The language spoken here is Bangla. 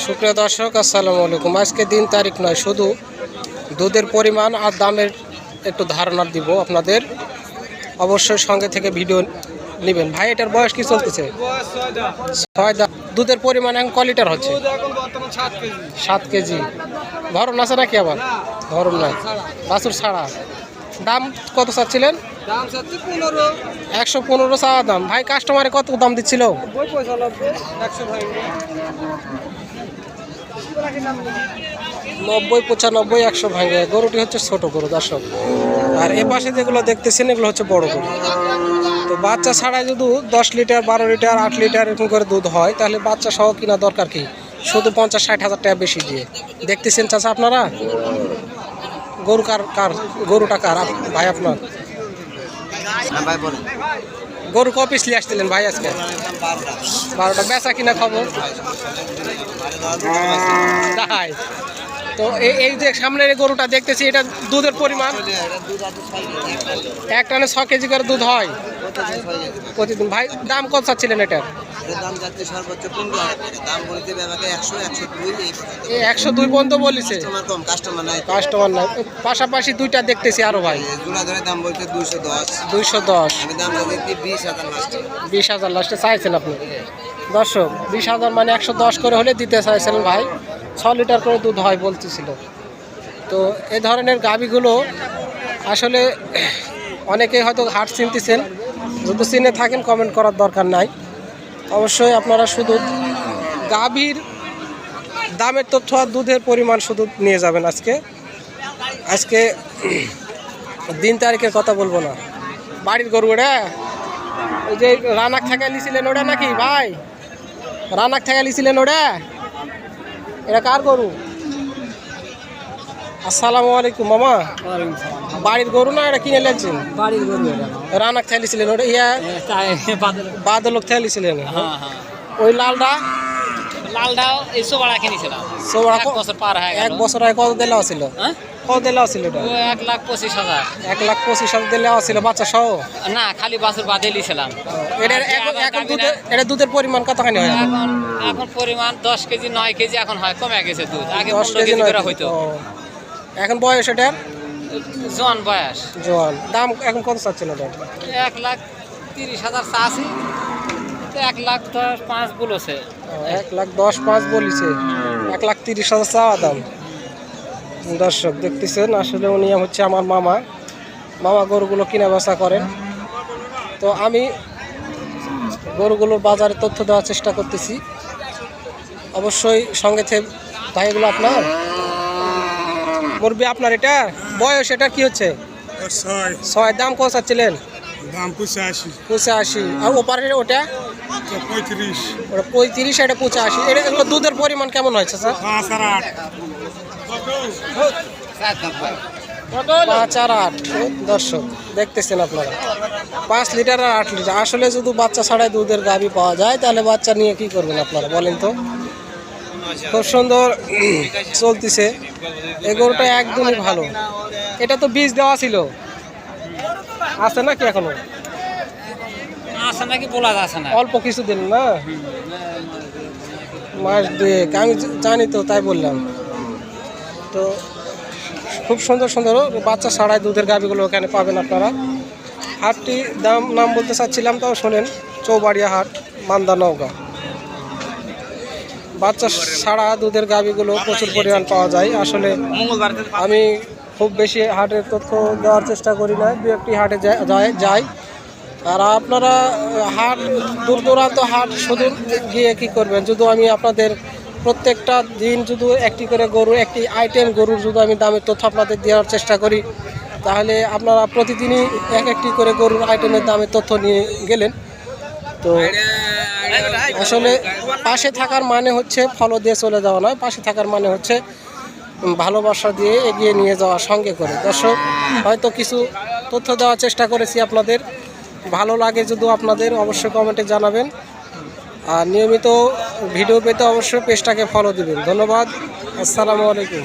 সুপ্রিয় দর্শক, আসসালামু আলাইকুম। আজকে দিন তারিখ নয়, শুধু দুধের পরিমাণ আর দামের একটু ধারণা দিব আপনাদের। অবশ্যই সঙ্গে থেকে ভিডিও নেবেন। ভাই, এটার বয়স কি চলতেছে? 6 দাঁত। দুধের পরিমাণ এখন ক লিটার হচ্ছে? 7 কেজি। ধরন আছে নাকি? আবার ধরন নাই, বাছুর ছাড়া। দাম কত চাচ্ছিলেন? 115 চাওয়া দাম। ভাই, কাস্টমারে কত দাম দিচ্ছিল? 90, 95, 100 ভাঙে। গরুটি হচ্ছে ছোট গরু দর্শক। আর এ পাশে যেগুলো দেখতেছেন এগুলো হচ্ছে বড় গরু। তো বাচ্চা ছাড়াই যদি 10 লিটার, 12 লিটার, 8 লিটার এরকম করে দুধ হয়, তাহলে বাচ্চা সহ কিনা দরকার কি? শুধু 50-60 হাজার টাকা বেশি দিয়ে। দেখতেছেন চাচা আপনারা? গরু কার গরুটা কার ভাই আপনার? গরু ক পিস নিয়ে আসছিলেন ভাই আজকে? 12টা। বেচা কিনা খবর? তাই তো এই যে সামনের গরুটা দেখতেছি, এটা দুধের পরিমাণ এক টানে 6 কেজি করে দুধ হয় প্রতিদিন। ভাই, দাম কত চাচ্ছিলেন এটার? এই 102 পর্যন্ত বলেছে। কাস্টমার নাই, পাশাপাশি দুইটা দেখতেছি আরো ভাই। 210। 20,000 লাস্টে চাইছেন আপনি দর্শক। 20,000 মানে 110 করে হলে দিতে চাইছেন ভাই। 6 লিটার করে দুধ হয় বলতেছিল। তো এই ধরনের গাভীগুলো আসলে অনেকেই হয়তো হাট চিনতেছেন। যদি চিনে থাকেন কমেন্ট করার দরকার নাই। অবশ্যই আপনারা শুধু গাভীর দামের তথ্য আর দুধের পরিমাণ শুধু নিয়ে যাবেন। আজকে দিন তারিখের কথা বলবো না। বাড়ির গরু ওটা, ওই যে রানাক থেকে নিয়েছিলেন ওটা নাকি ভাই? রানাক থেকে নিয়েছিলেন ওটা? এটা কার গরু? আসসালামু আলাইকুম মামা। বাড়ির গরু না এটা কিনে নিয়েছেন? বাড়ির গরু। রানাক থেলিছিলেন ওটা? বাদলক থেলিছিলেন। ওই লালটাও এই সোবাড়া কিনেছিলাম। এক বছর পার হয়ে গেল। 1 বছর আগে কত দেওয়া ছিল? কত দেওয়া ছিল এটা? 1,25,000। 1,25,000 দেওয়া ছিল বাচ্চা সহ? না, খালি বাছুর বাদে নিয়েছিলাম। এটা দুধের পরিমাণ কতখানি হয় এখন? পরিমাণ 10 কেজি, 9 কেজি এখন হয়, কমে গেছে দুধ। আগে 15 কেজি করে হইতো। এখন বয়স এটার? জোয়ান বয়স। জোয়ান। দাম এখন কত চাচ্ছেন এটা? 1,30,000 চাচ্ছি। 1,10,500 বলেছে। 1,10,500 বলেছে। 1,30,000 চাওয়া দাম। দর্শক দেখতেছেন, আসলে উনি হচ্ছে আমার মামা গরুগুলো কিনা বেচা করেন। তো আমি গরুগুলোর বাজারে তথ্য দেওয়ার চেষ্টা করতেছি। অবশ্যই সঙ্গে থেকে। ভাই, এগুলো আপনার মুরবি? আপনার এটা বয়স এটার কি হচ্ছে? 6। দাম কত চাচ্ছিলেন? দাম 85। আর ওপারের ওটা? 35। ওটা 35, এটা 85। এগুলো দুধের পরিমাণ কেমন হয়েছে স্যার? 5 আর 8। 5 আর 8। দর্শক দেখতেছেন আপনারা, 5 লিটার আর 8 লিটার। আসলে যদি বাচ্চা ছাড়াই দুধের গাভী পাওয়া যায়, তাহলে বাচ্চা নিয়ে কি করবেন আপনারা বলেন তো? খুব সুন্দর চলতেছে এই গরুটা, একদমই ভালো। এটা তো বীজ দেওয়া ছিল, আছে নাকি এখনো? আছে নাকি বলা যাচ্ছে না। অল্প কিছু দিন না, মাস 2। আমি জানি তো, তাই বললাম। তো খুব সুন্দর সুন্দর বাচ্চা ছাড়াই দুধের গাভীগুলো এখানে পাবেন আপনারা। হাটটি নাম বলতে চাচ্ছিলাম, তাও শোনেন। চৌবাড়িয়া হাট, মান্দা, নওগাঁ। বাচ্চা ছাড়া দুধের গাভীগুলো প্রচুর পরিমাণ পাওয়া যায়। আসলে আমি খুব বেশি হাটের তথ্য দেওয়ার চেষ্টা করি না, 2-1টি হাটে যাই। আর আপনারা হাট, দূর দূরান্ত হাট শুধু গিয়ে কী করবেন? যদি আমি আপনাদের প্রত্যেকটা দিন যদি একটি করে গরু, একটি আইটেম গরুর যদি আমি দামের তথ্য আপনাদের দেওয়ার চেষ্টা করি, তাহলে আপনারা প্রতিদিনই একটি করে গরুর আইটেমের দামের তথ্য নিয়ে গেলেন। তো আসলে পাশে থাকার মানে হচ্ছে ফলো দিয়ে চলে যাওয়া নয়, পাশে থাকার মানে হচ্ছে ভালোবাসা দিয়ে এগিয়ে নিয়ে যাওয়া সঙ্গে করে। দর্শক, হয়তো কিছু তথ্য দেওয়ার চেষ্টা করেছি আপনাদের। ভালো লাগে যদি আপনাদের, অবশ্যই কমেন্টে জানাবেন। আর নিয়মিত ভিডিও পেতে অবশ্যই পেজটাকে ফলো দিবেন। ধন্যবাদ। আসসালামু আলাইকুম।